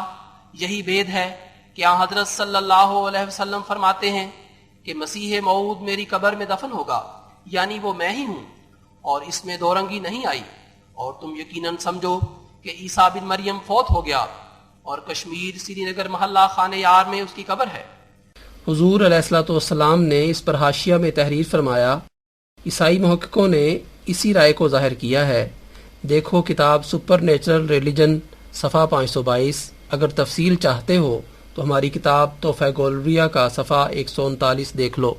یہی بید ہے کہ حضرت صلی اللہ علیہ وسلم فرماتے ہیں کہ مسیح موعود میری قبر میں دفن ہوگا، یعنی وہ میں ہی ہوں، اور اس میں دو رنگی نہیں آئی۔ اور تم یقیناً سمجھو کہ عیسیٰ بن مریم فوت ہو گیا اور کشمیر سری نگر محلہ خانہ یار میں اس کی قبر ہے۔ حضور علیہ الصلوۃ والسلام نے اس پر حاشیہ میں تحریر فرمایا، عیسائی محققوں نے اسی رائے کو ظاہر کیا ہے، دیکھو کتاب سپر نیچرل ریلیجن صفحہ 522۔ اگر تفصیل چاہتے ہو تو ہماری کتاب تحفہ گولریہ کا صفحہ 139 دیکھ لو۔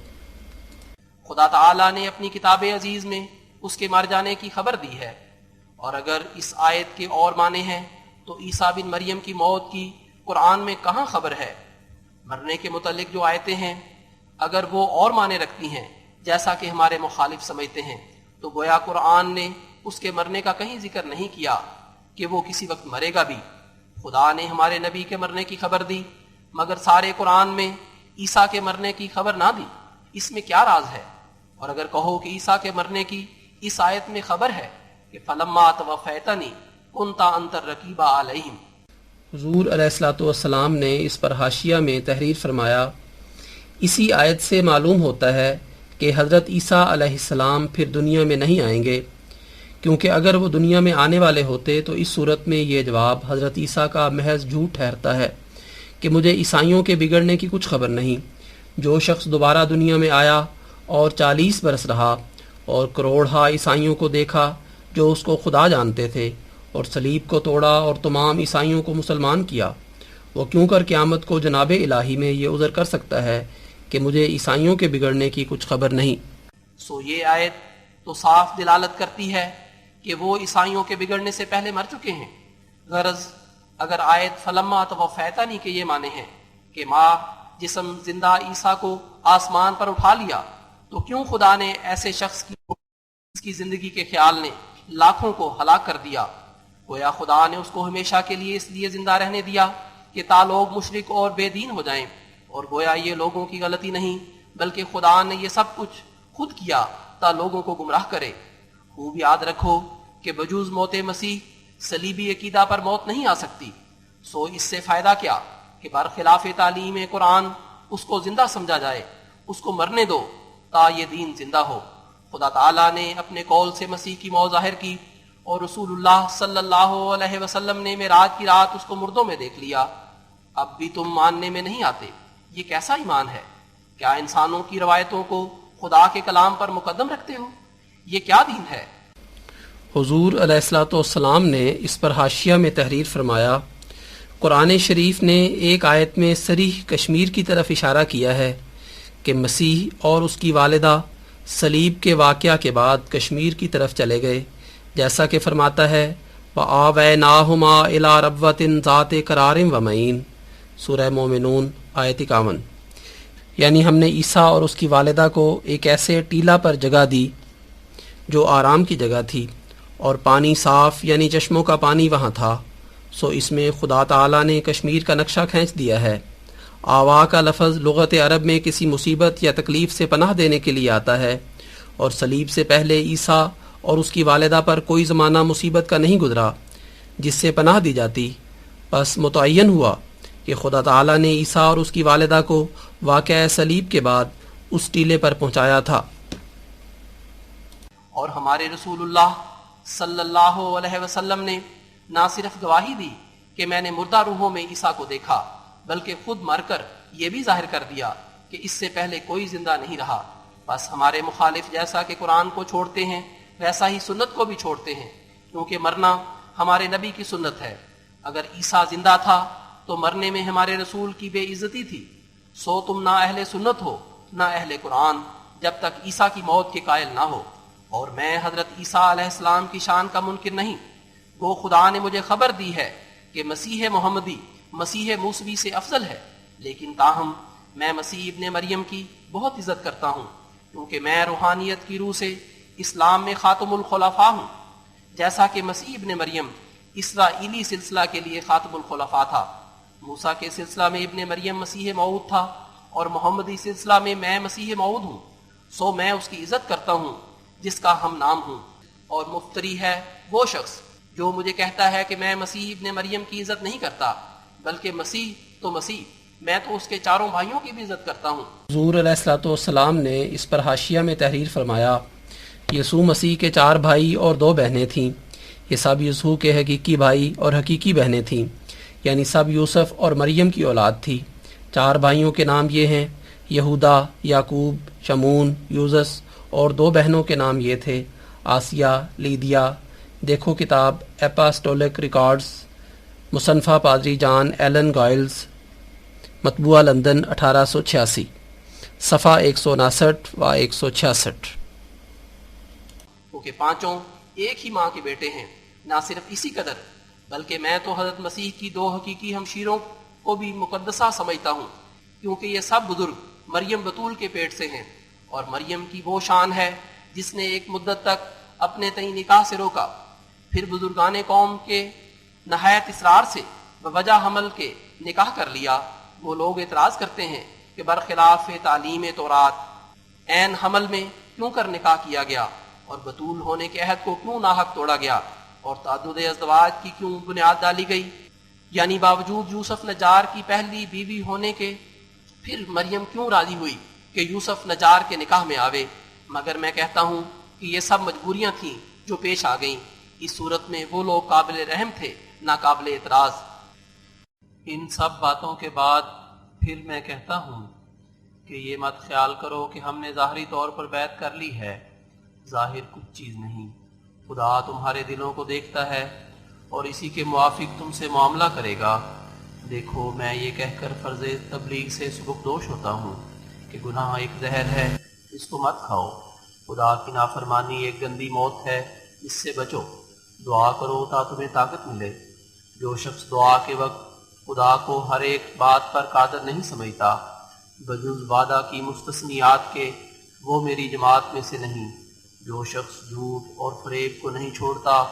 خدا تعالیٰ نے اپنی کتاب عزیز میں اس کے مر جانے کی خبر دی ہے، اور اگر اس آیت کے اور معنی ہیں تو عیسیٰ بن مریم کی موت کی قرآن میں کہاں خبر ہے؟ مرنے کے متعلق جو آیتیں ہیں اگر وہ اور معنی رکھتی ہیں جیسا کہ ہمارے مخالف سمجھتے ہیں تو گویا قرآن نے اس کے مرنے کا کہیں ذکر نہیں کیا کہ وہ کسی وقت مرے گا بھی۔ خدا نے ہمارے نبی کے مرنے کی خبر دی مگر سارے قرآن میں عیسیٰ کے مرنے کی خبر نہ دی، اس میں کیا راز ہے؟ اور اگر کہو کہ عیسیٰ کے مرنے کی اس آیت میں خبر ہے کہ فلما توفیتنی کنت انت الرقیب علیہم۔ حضور علیہ الصلوۃ والسلام نے اس پر حاشیہ میں تحریر فرمایا، اسی آیت سے معلوم ہوتا ہے کہ حضرت عیسیٰ علیہ السلام پھر دنیا میں نہیں آئیں گے، کیونکہ اگر وہ دنیا میں آنے والے ہوتے تو اس صورت میں یہ جواب حضرت عیسیٰ کا محض جھوٹ ٹھہرتا ہے کہ مجھے عیسائیوں کے بگڑنے کی کچھ خبر نہیں۔ جو شخص دوبارہ دنیا میں آیا اور 40 برس رہا اور کروڑہا عیسائیوں کو دیکھا جو اس کو خدا جانتے تھے، اور صلیب کو توڑا اور تمام عیسائیوں کو مسلمان کیا، وہ کیوں کر قیامت کو جناب الہی میں یہ عذر کر سکتا ہے کہ مجھے عیسائیوں کے بگڑنے کی کچھ خبر نہیں؟ سو یہ آیت تو صاف دلالت کرتی ہے کہ وہ عیسائیوں کے بگڑنے سے پہلے مر چکے ہیں۔ غرض اگر آیت فلما توفیتنی کے یہ معنی ہے کہ ماں جسم زندہ عیسیٰ کو آسمان پر اٹھا لیا، تو کیوں خدا نے ایسے شخص کی زندگی کے خیال نے لاکھوں کو ہلاک کر دیا؟ گویا خدا نے اس کو ہمیشہ کے لیے اس لیے زندہ رہنے دیا کہ تا لوگ مشرک اور بے دین ہو جائیں، اور گویا یہ لوگوں کی غلطی نہیں بلکہ خدا نے یہ سب کچھ خود کیا تا لوگوں کو گمراہ کرے۔ خوب یاد رکھو کہ بجوز موت مسیح صلیبی عقیدہ پر موت نہیں آ سکتی، سو اس سے فائدہ کیا کہ برخلاف تعلیم قرآن اس کو زندہ سمجھا جائے، اس کو مرنے دو تا یہ دین زندہ ہو۔ خدا تعالیٰ نے اپنے قول سے مسیح کی موت ظاہر کی، اور رسول اللہ صلی اللہ علیہ وسلم نے معراج کی رات اس کو مردوں میں دیکھ لیا۔ اب بھی تم ماننے میں نہیں آتے، یہ کیسا ایمان ہے؟ کیا انسانوں کی روایتوں کو خدا کے کلام پر مقدم رکھتے ہو؟ یہ کیا دین ہے؟ حضور علیہ الصلوۃ والسلام نے اس پر حاشیہ میں تحریر فرمایا، قرآن شریف نے ایک آیت میں صریح کشمیر کی طرف اشارہ کیا ہے کہ مسیح اور اس کی والدہ صلیب کے واقعہ کے بعد کشمیر کی طرف چلے گئے، جیسا کہ فرماتا ہے وَآوَيْنَاهُمَا إِلَىٰ رَبْوَةٍ ذَاتِ قَرَارٍ وَمَعِينٍ، سورہ مومنون آیت 51۔ یعنی ہم نے عیسیٰ اور اس کی والدہ کو ایک ایسے ٹیلا پر جگہ دی جو آرام کی جگہ تھی، اور پانی صاف یعنی چشموں کا پانی وہاں تھا۔ سو اس میں خدا تعالیٰ نے کشمیر کا نقشہ کھینچ دیا ہے۔ آوا کا لفظ لغت عرب میں کسی مصیبت یا تکلیف سے پناہ دینے کے لیے آتا ہے، اور صلیب سے پہلے عیسیٰ اور اس کی والدہ پر کوئی زمانہ مصیبت کا نہیں گزرا جس سے پناہ دی جاتی۔ بس متعین ہوا کہ خدا تعالیٰ نے عیسیٰ اور اس کی والدہ کو واقعہ صلیب کے بعد اس ٹیلے پر پہنچایا تھا۔ اور ہمارے رسول اللہ صلی اللہ علیہ وسلم نے نہ صرف گواہی دی کہ میں نے مردہ روحوں میں عیسیٰ کو دیکھا، بلکہ خود مر کر یہ بھی ظاہر کر دیا کہ اس سے پہلے کوئی زندہ نہیں رہا۔ بس ہمارے مخالف جیسا کہ قرآن کو چھوڑتے ہیں ویسا ہی سنت کو بھی چھوڑتے ہیں، کیونکہ مرنا ہمارے نبی کی سنت ہے۔ اگر عیسیٰ زندہ تھا تو مرنے میں ہمارے رسول کی بے عزتی تھی۔ سو تم نہ اہل سنت ہو نہ اہل قرآن جب تک عیسیٰ کی موت کے قائل نہ ہو، اور میں حضرت عیسیٰ علیہ السلام کی شان کا منکر نہیں۔ وہ خدا نے مجھے خبر دی ہے کہ مسیح محمدی مسیح موسوی سے افضل ہے، لیکن تاہم میں مسیح ابن مریم کی بہت عزت کرتا ہوں، کیونکہ میں روحانیت کی روح سے اسلام میں خاتم الخلفاء ہوں، جیسا کہ مسیح ابن مریم اسرائیلی سلسلہ کے لیے خاتم الخلفاء تھا۔ موسیٰ کے سلسلہ میں ابن مریم مسیح موعود تھا، اور محمدی سلسلہ میں مسیح موعود ہوں۔ سو میں اس کی عزت کرتا ہوں جس کا ہم نام ہوں، اور مفتری ہے وہ شخص جو مجھے کہتا ہے کہ میں مسیح ابن مریم کی عزت نہیں کرتا، بلکہ مسیح تو مسیح، میں تو اس کے چاروں بھائیوں کی بھی عزت کرتا ہوں۔ حضور علیہ الصلوۃ والسلام نے اس پر حاشیہ میں تحریر فرمایا، یسوع مسیح کے 4 بھائی اور 2 بہنیں تھیں۔ یہ سب یسوع کے حقیقی بھائی اور حقیقی بہنیں تھیں، یعنی سب یوسف اور مریم کی اولاد تھی۔ 4 بھائیوں کے نام یہ ہیں، یہودا، یعقوب، شمون، یوزس، اور 2 بہنوں کے نام یہ تھے، آسیہ، لیدیا، دیکھو کتاب ایپاسٹولک ریکارڈز، مصنفہ پادری جان ایلن گائلز، مطبوعہ لندن 1886، صفحہ 159 و 166۔ کیونکہ پانچوں ایک ہی ماں کے بیٹے ہیں، نہ صرف اسی قدر بلکہ میں تو حضرت مسیح کی دو حقیقی ہمشیروں کو بھی مقدسہ سمجھتا ہوں، کیونکہ یہ سب بزرگ مریم بطول کے پیٹ سے ہیں، اور مریم کی وہ شان ہے جس نے ایک مدت تک اپنے تئیں نکاح سے روکا، پھر بزرگان قوم کے نہایت اصرار سے بوجہ حمل کے نکاح کر لیا۔ وہ لوگ اعتراض کرتے ہیں کہ برخلاف تعلیم تورات عین حمل میں کیوں کر نکاح کیا گیا، اور بطول ہونے کے عہد کو کیوں ناحق توڑا گیا، اور تعدد ازدواج کی کیوں بنیاد ڈالی گئی، یعنی باوجود یوسف نجار کی پہلی بیوی ہونے کے پھر مریم کیوں راضی ہوئی کہ یوسف نجار کے نکاح میں آوے۔ مگر میں کہتا ہوں کہ یہ سب مجبوریاں تھیں جو پیش آ گئیں، اس صورت میں وہ لوگ قابل رحم تھے نہ قابل اعتراض۔ ان سب باتوں کے بعد پھر میں کہتا ہوں کہ یہ مت خیال کرو کہ ہم نے ظاہری طور پر بیعت کر لی ہے، ظاہر کچھ چیز نہیں، خدا تمہارے دلوں کو دیکھتا ہے اور اسی کے موافق تم سے معاملہ کرے گا۔ دیکھو میں یہ کہہ کر فرض تبلیغ سے سبکدوش ہوتا ہوں کہ گناہ ایک زہر ہے، اس کو مت کھاؤ، خدا کی نافرمانی ایک گندی موت ہے، اس سے بچو، دعا کرو تا تمہیں طاقت ملے۔ جو شخص دعا کے وقت خدا کو ہر ایک بات پر قادر نہیں سمجھتا بجز وعدہ کی مستثنیات کے، وہ میری جماعت میں سے نہیں۔ جو شخص جھوٹ اور فریب کو نہیں چھوڑتا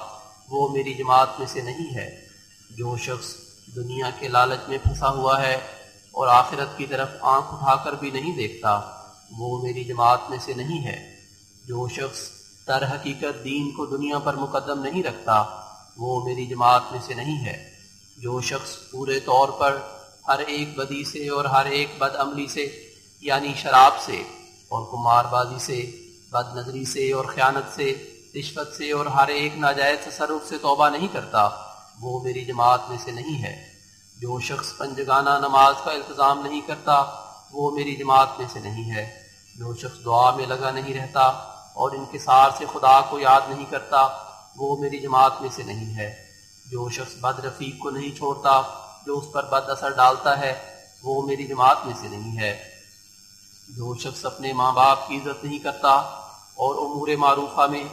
وہ میری جماعت میں سے نہیں ہے۔ جو شخص دنیا کے لالچ میں پھنسا ہوا ہے اور آخرت کی طرف آنکھ اٹھا کر بھی نہیں دیکھتا وہ میری جماعت میں سے نہیں ہے۔ جو شخص در حقیقت دین کو دنیا پر مقدم نہیں رکھتا وہ میری جماعت میں سے نہیں ہے۔ جو شخص پورے طور پر ہر ایک بدی سے اور ہر ایک بد عملی سے، یعنی شراب سے اور قمار بازی سے، بد نظری سے اور خیانت سے، رشوت سے اور ہر ایک ناجائز تصرف سے توبہ نہیں کرتا وہ میری جماعت میں سے نہیں ہے۔ جو شخص پنجگانہ نماز کا التزام نہیں کرتا وہ میری جماعت میں سے نہیں ہے۔ جو شخص دعا میں لگا نہیں رہتا اور انکسار سے خدا کو یاد نہیں کرتا وہ میری جماعت میں سے نہیں ہے۔ جو شخص بد رفیق کو نہیں چھوڑتا جو اس پر بد اثر ڈالتا ہے وہ میری جماعت میں سے نہیں ہے۔ جو شخص اپنے ماں باپ کی عزت نہیں کرتا اور امور معروفہ میں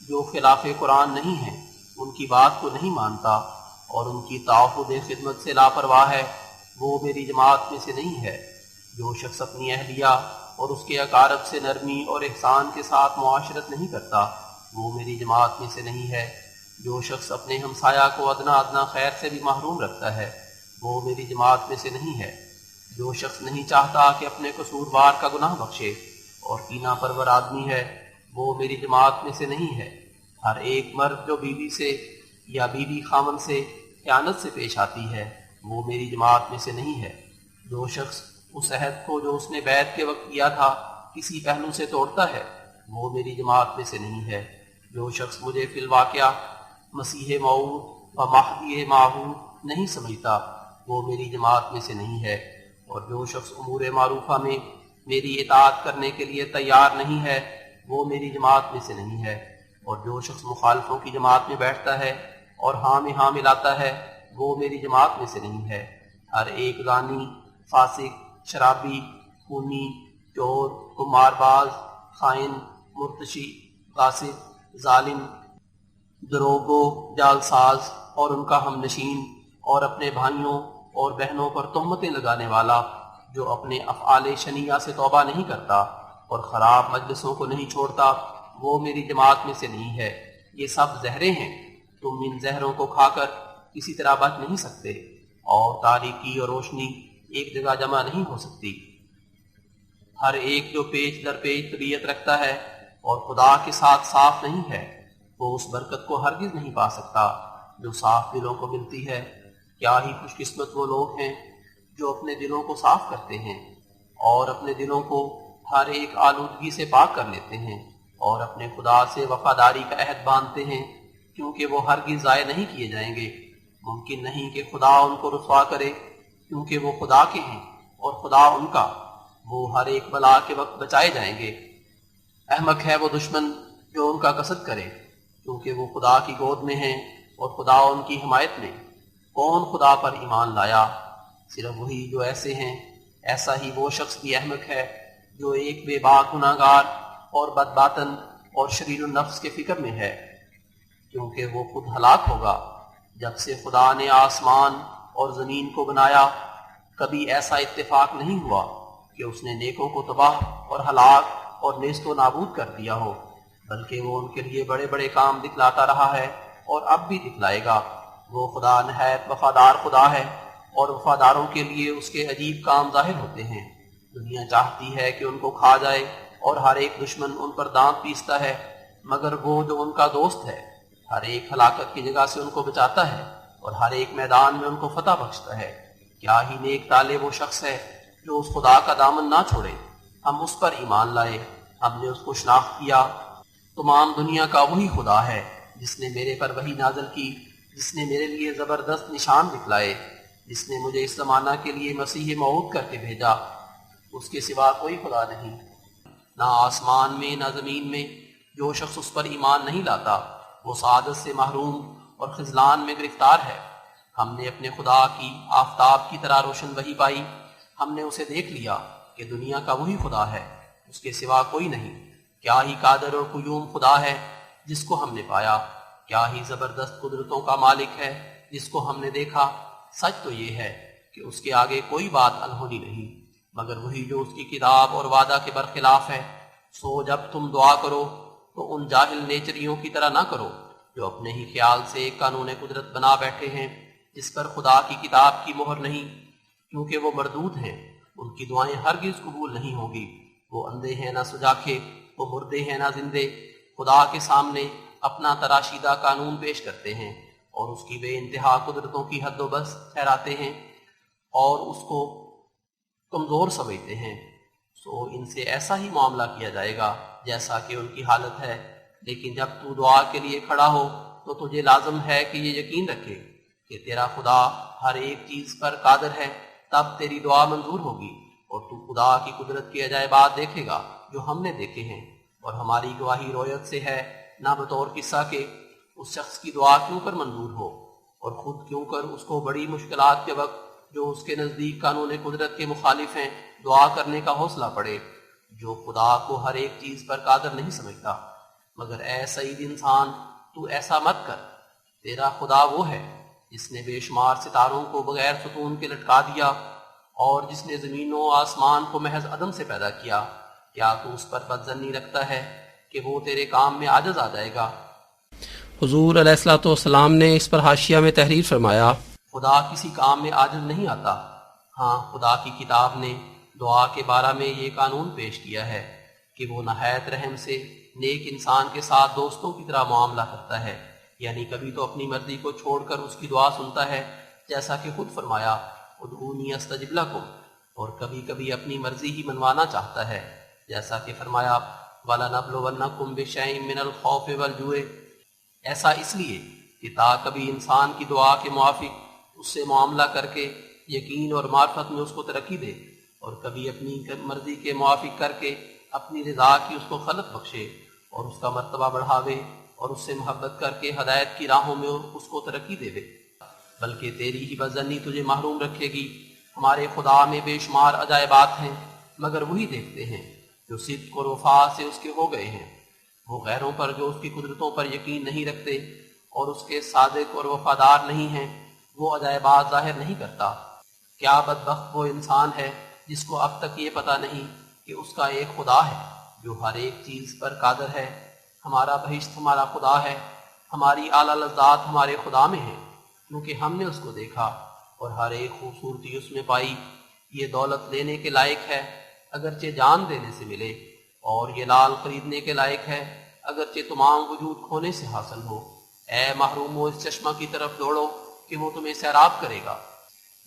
جو خلاف قرآن نہیں ہیں ان کی بات کو نہیں مانتا اور ان کی تعاہد خدمت سے لاپرواہ ہے وہ میری جماعت میں سے نہیں ہے۔ جو شخص اپنی اہلیہ اور اس کے اقارب سے نرمی اور احسان کے ساتھ معاشرت نہیں کرتا وہ میری جماعت میں سے نہیں ہے۔ جو شخص اپنے ہمسایہ کو ادنا ادنا خیر سے بھی محروم رکھتا ہے وہ میری جماعت میں سے نہیں ہے۔ جو شخص نہیں چاہتا کہ اپنے قصوروار کا گناہ بخشے اور کینہ پرور آدمی ہے وہ میری جماعت میں سے نہیں ہے۔ ہر ایک مرد جو بیوی سے یا بیوی خامن سے خیانت سے پیش آتی ہے وہ میری جماعت میں سے نہیں ہے۔ جو شخص اس عہد کو جو اس نے بیعت کے وقت کیا تھا کسی پہلو سے توڑتا ہے وہ میری جماعت میں سے نہیں ہے۔ جو شخص مجھے فی الواقعہ مسیح موعود و مہدی موعود نہیں سمجھتا وہ میری جماعت میں سے نہیں ہے۔ اور جو شخص امور معروفہ میں میری اطاعت کرنے کے لیے تیار نہیں ہے وہ میری جماعت میں سے نہیں ہے۔ اور جو شخص مخالفوں کی جماعت میں بیٹھتا ہے اور ہاں میں ہاں ملاتا ہے وہ میری جماعت میں سے نہیں ہے۔ ہر ایک زانی، فاسق، شرابی، خونی، چور، قمار باز، خائن، مرتشی، غاصب، ظالم، دروغگو، جالساز اور ان کا ہم نشین اور اپنے بھائیوں اور بہنوں پر تہمتیں لگانے والا، جو اپنے افعال شنیعہ سے توبہ نہیں کرتا اور خراب مجلسوں کو نہیں چھوڑتا وہ میری جماعت میں سے نہیں ہے۔ یہ سب زہریں ہیں، تم ان زہروں کو کھا کر کسی طرح بچ نہیں سکتے، اور تاریکی اور روشنی ایک جگہ جمع نہیں ہو سکتی۔ ہر ایک جو پیچ در پیچ طبیعت رکھتا ہے اور خدا کے ساتھ صاف نہیں ہے وہ اس برکت کو ہرگز نہیں پا سکتا جو صاف دلوں کو ملتی ہے۔ کیا ہی خوش قسمت وہ لوگ ہیں جو اپنے دلوں کو صاف کرتے ہیں اور اپنے دلوں کو ہر ایک آلودگی سے پاک کر لیتے ہیں اور اپنے خدا سے وفاداری کا عہد باندھتے ہیں، کیونکہ وہ ہرگز ضائع نہیں کیے جائیں گے۔ ممکن نہیں کہ خدا ان کو رسوا کرے، کیونکہ وہ خدا کے ہیں اور خدا ان کا، وہ ہر ایک بلا کے وقت بچائے جائیں گے۔ احمق ہے وہ دشمن جو ان کا قصد کرے، کیونکہ وہ خدا کی گود میں ہیں اور خدا ان کی حمایت میں۔ کون خدا پر ایمان لایا؟ صرف وہی جو ایسے ہیں۔ ایسا ہی وہ شخص بھی احمق ہے جو ایک بے باک گناہگار اور بدباطن اور شریر النفس کے فکر میں ہے، کیونکہ وہ خود ہلاک ہوگا۔ جب سے خدا نے آسمان اور زمین کو بنایا، کبھی ایسا اتفاق نہیں ہوا کہ اس نے نیکوں کو تباہ اور ہلاک اور نیست و نابود کر دیا ہو، بلکہ وہ ان کے لیے بڑے بڑے کام دکھلاتا رہا ہے اور اب بھی دکھلائے گا۔ وہ خدا نہایت وفادار خدا ہے اور وفاداروں کے لیے اس کے عجیب کام ظاہر ہوتے ہیں۔ دنیا چاہتی ہے کہ ان کو کھا جائے اور ہر ایک دشمن ان پر دانت پیستا ہے، مگر وہ جو ان کا دوست ہے ہر ایک ہلاکت کی جگہ سے ان کو بچاتا ہے اور ہر ایک میدان میں ان کو فتح بخشتا ہے۔ کیا ہی نیک طالب وہ شخص ہے جو اس خدا کا دامن نہ چھوڑے۔ ہم اس پر ایمان لائے، ہم نے اس کو شناخت کیا۔ تمام دنیا کا وہی خدا ہے جس نے میرے پر وحی نازل کی، جس نے میرے لیے زبردست نشان دکھلائے، جس نے مجھے اس زمانہ کے لیے مسیح موعود کر کے بھیجا۔ اس کے سوا کوئی خدا نہیں، نہ آسمان میں نہ زمین میں۔ جو شخص اس پر ایمان نہیں لاتا وہ سعادت سے محروم اور خذلان میں گرفتار ہے۔ ہم نے اپنے خدا کی آفتاب کی طرح روشن وحی پائی، ہم نے اسے دیکھ لیا کہ دنیا کا وہی خدا ہے، اس کے سوا کوئی نہیں۔ کیا ہی قادر اور قیوم خدا ہے جس کو ہم نے پایا، کیا ہی زبردست قدرتوں کا مالک ہے جس کو ہم نے دیکھا۔ سچ تو یہ ہے کہ اس کے آگے کوئی بات انہونی نہیں، مگر وہی جو اس کی کتاب اور وعدہ کے برخلاف ہے۔ سو جب تم دعا کرو تو ان جاہل نیچریوں کی طرح نہ کرو جو اپنے ہی خیال سے ایک قانون قدرت بنا بیٹھے ہیں جس پر خدا کی کتاب کی مہر نہیں، کیونکہ وہ مردود ہیں، ان کی دعائیں ہرگز قبول نہیں ہوگی۔ وہ اندھے ہیں نہ سجاکھے، وہ مردے ہیں نہ زندے، خدا کے سامنے اپنا تراشیدہ قانون پیش کرتے ہیں اور اس کی بے انتہا قدرتوں کی حد و بس ٹھہراتے ہیں اور اس کو کمزور سمجھتے ہیں۔ سو ان سے ایسا ہی معاملہ کیا جائے گا جیسا کہ ان کی حالت ہے۔ لیکن جب تو دعا کے لیے کھڑا ہو تو تجھے لازم ہے کہ یہ یقین رکھے کہ تیرا خدا ہر ایک چیز پر قادر ہے، تب تیری دعا منظور ہوگی اور تو خدا کی قدرت کے عجائبات دیکھے گا جو ہم نے دیکھے ہیں، اور ہماری گواہی رویت سے ہے، نہ بطور قصہ کے۔ اس شخص کی دعا کیوں کر منظور ہو اور خود کیوں کر اس کو بڑی مشکلات کے وقت جو اس کے نزدیک قانون قدرت کے مخالف ہیں دعا کرنے کا حوصلہ پڑے، جو خدا کو ہر ایک چیز پر قادر نہیں سمجھتا۔ مگر اے سعید انسان، تو ایسا مت کر۔ تیرا خدا وہ ہے جس نے بے شمار ستاروں کو بغیر ستون کے لٹکا دیا اور جس نے زمین و آسمان کو محض عدم سے پیدا کیا۔ کیا تو اس پر بدظنی رکھتا ہے کہ وہ تیرے کام میں عاجز آ جائے گا؟ حضور علیہ الصلوۃ والسلام نے اس پر حاشیہ میں تحریر فرمایا، خدا کسی کام میں عاجز نہیں آتا۔ ہاں، خدا کی کتاب نے دعا کے بارے میں یہ قانون پیش کیا ہے کہ وہ نہایت رحم سے نیک انسان کے ساتھ دوستوں کی طرح معاملہ کرتا ہے، یعنی کبھی تو اپنی مرضی کو چھوڑ کر اس کی دعا سنتا ہے جیسا کہ خود فرمایا ادعونی استجب لکم، اور کبھی کبھی اپنی مرضی ہی منوانا چاہتا ہے جیسا کہ فرمایا وَلَنَبْلُوَنَّكُمْ بِشَيْءٍ مِّنَ الْخَوْفِ وَالْجُوعِ۔ ایسا اس لیے کہ تا کبھی انسان کی دعا کے موافق اس سے معاملہ کر کے یقین اور معرفت میں اس کو ترقی دے، اور کبھی اپنی مرضی کے موافق کر کے اپنی رضا کی اس کو خلط بخشے اور اس کا مرتبہ بڑھاوے اور اس سے محبت کر کے ہدایت کی راہوں میں اس کو ترقی دے، بلکہ تیری ہی بدظنی تجھے محروم رکھے گی۔ ہمارے خدا میں بے شمار عجائبات ہیں، مگر وہی دیکھتے ہیں جو صدق اور وفا سے اس کے ہو گئے ہیں۔ وہ غیروں پر جو اس کی قدرتوں پر یقین نہیں رکھتے اور اس کے صادق اور وفادار نہیں ہیں، وہ عجائبات ظاہر نہیں کرتا۔ کیا بدبخت وہ انسان ہے جس کو اب تک یہ پتہ نہیں کہ اس کا ایک خدا ہے جو ہر ایک چیز پر قادر ہے۔ ہمارا بہشت ہمارا خدا ہے، ہماری اعلیٰ لذات ہمارے خدا میں ہیں، کیونکہ ہم نے اس کو دیکھا اور ہر ایک خوبصورتی اس میں پائی۔ یہ دولت لینے کے لائق ہے اگرچہ جان دینے سے ملے، اور یہ لال خریدنے کے لائق ہے اگرچہ تمام وجود کھونے سے حاصل ہو۔ اے محرومو، اس چشمہ کی طرف دوڑو کہ وہ تمہیں سیراب کرے گا۔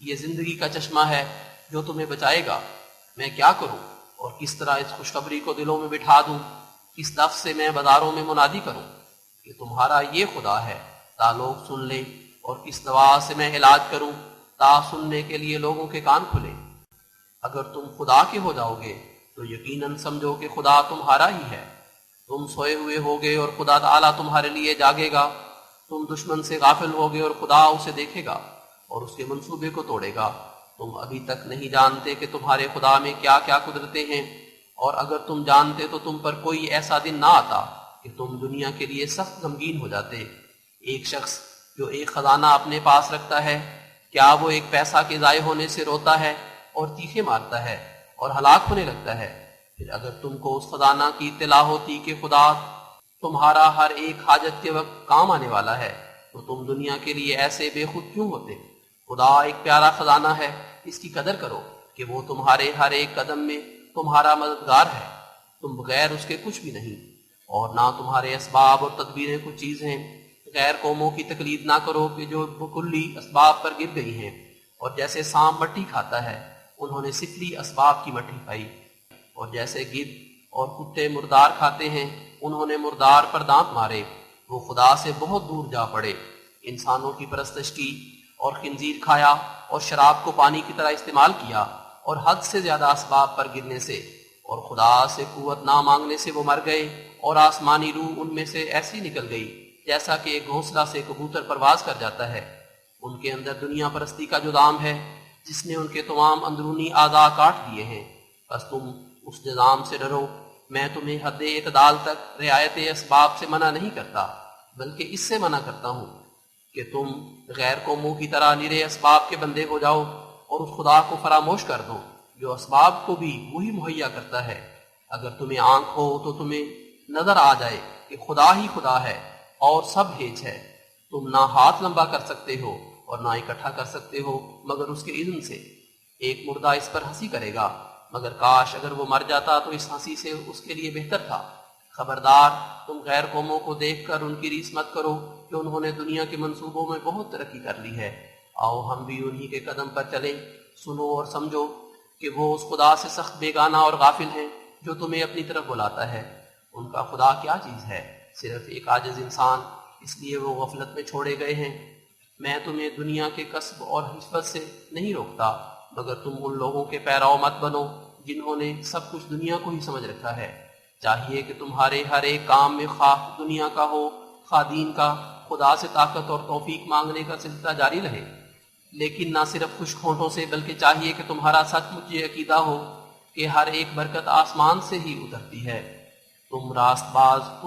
یہ زندگی کا چشمہ ہے جو تمہیں بچائے گا۔ میں کیا کروں اور کس طرح اس خوشخبری کو دلوں میں بٹھا دوں؟ کس لفظ سے میں بازاروں میں منادی کروں کہ تمہارا یہ خدا ہے تا لوگ سن لیں، اور کس دوا سے میں علاج کروں تا سننے کے لیے لوگوں کے کان کھلے؟ اگر تم خدا کے ہو جاؤ گے تو یقیناً سمجھو کہ خدا تمہارا ہی ہے۔ تم سوئے ہوئے ہوگے اور خدا تعالیٰ تمہارے لیے جاگے گا، تم دشمن سے غافل ہوگے اور خدا اسے دیکھے گا اور اس کے منصوبے کو توڑے گا۔ تم ابھی تک نہیں جانتے کہ تمہارے خدا میں کیا کیا قدرتیں ہیں، اور اگر تم جانتے تو تم پر کوئی ایسا دن نہ آتا کہ تم دنیا کے لیے سخت غمگین ہو جاتے۔ ایک شخص جو ایک خزانہ اپنے پاس رکھتا ہے، کیا وہ ایک پیسہ کے ضائع ہونے سے روتا ہے اور چیخے مارتا ہے اور ہلاک ہونے لگتا ہے؟ پھر اگر تم کو اس خزانہ کی اطلاع ہوتی کہ خدا تمہارا ہر ایک حاجت کے وقت کام آنے والا ہے، تو تم دنیا کے لیے ایسے بے خود کیوں ہوتے؟ خدا ایک پیارا خزانہ ہے، اس کی قدر کرو کہ وہ تمہارے ہر ایک قدم میں تمہارا مددگار ہے۔ تم بغیر اس کے کچھ بھی نہیں، اور نہ تمہارے اسباب اور تدبیریں کچھ چیز ہیں۔ غیر قوموں کی تقلید نہ کرو کہ جو بکلی اسباب پر گر گئی ہیں، اور جیسے سانپ مٹی کھاتا ہے انہوں نے سفلی اسباب کی مٹی کھائی، اور جیسے گدھ اور کتے مردار کھاتے ہیں انہوں نے مردار پر دانت مارے، وہ خدا سے بہت دور جا پڑے۔ انسانوں کی پرستش کی اور خنزیر کھایا اور شراب کو پانی کی طرح استعمال کیا، اور حد سے زیادہ اسباب پر گرنے سے اور خدا سے قوت نہ مانگنے سے وہ مر گئے، اور آسمانی روح ان میں سے ایسی نکل گئی جیسا کہ ایک گھونسلہ سے کبوتر پرواز کر جاتا ہے۔ ان کے اندر دنیا پرستی کا جذام ہے جس نے ان کے تمام اندرونی اعضاء کاٹ دیے ہیں۔ بس تم اس نظام سے ڈرو۔ میں تمہیں حد اعتدال تک رعایت اسباب سے منع نہیں کرتا، بلکہ اس سے منع کرتا ہوں کہ تم غیر قوموں کی طرح نرے اسباب کے بندے ہو جاؤ اور اس خدا کو فراموش کر دو جو اسباب کو بھی وہی مہیا کرتا ہے۔ اگر تمہیں آنکھ ہو تو تمہیں نظر آ جائے کہ خدا ہی خدا ہے اور سب ہیج ہے۔ تم نہ ہاتھ لمبا کر سکتے ہو اور نہ اکٹھا کر سکتے ہو مگر اس کے اذن سے۔ ایک مردہ اس پر ہنسی کرے گا، مگر کاش اگر وہ مر جاتا تو اس ہنسی سے اس کے لیے بہتر تھا۔ خبردار، تم غیر قوموں کو دیکھ کر ان کی ریس مت کرو کہ انہوں نے دنیا کے منصوبوں میں بہت ترقی کر لی ہے۔ آؤ ہم بھی انہی کے قدم پر چلیں۔ سنو اور سمجھو کہ وہ اس خدا سے سخت بیگانہ اور غافل ہیں جو تمہیں اپنی طرف بلاتا ہے۔ ان کا خدا کیا چیز ہے؟ صرف ایک عاجز انسان، اس لیے وہ غفلت میں چھوڑے گئے ہیں۔ میں تمہیں دنیا کے کسب اور حفظ سے نہیں روکتا، مگر تم ان لوگوں کے پیرو مت بنو جنہوں نے سب کچھ دنیا کو ہی سمجھ رکھا ہے۔ چاہیے کہ تمہارے ہر ایک کام میں خواہ دنیا کا ہو خواہ دین کا، خدا سے طاقت اور توفیق مانگنے کا سلسلہ جاری رہے، لیکن نہ صرف خشک ہونٹوں سے، بلکہ چاہیے کہ تمہارا سچ مچ یہ عقیدہ ہو کہ ہر ایک برکت آسمان سے ہی اترتی ہے۔ تم راست باز اس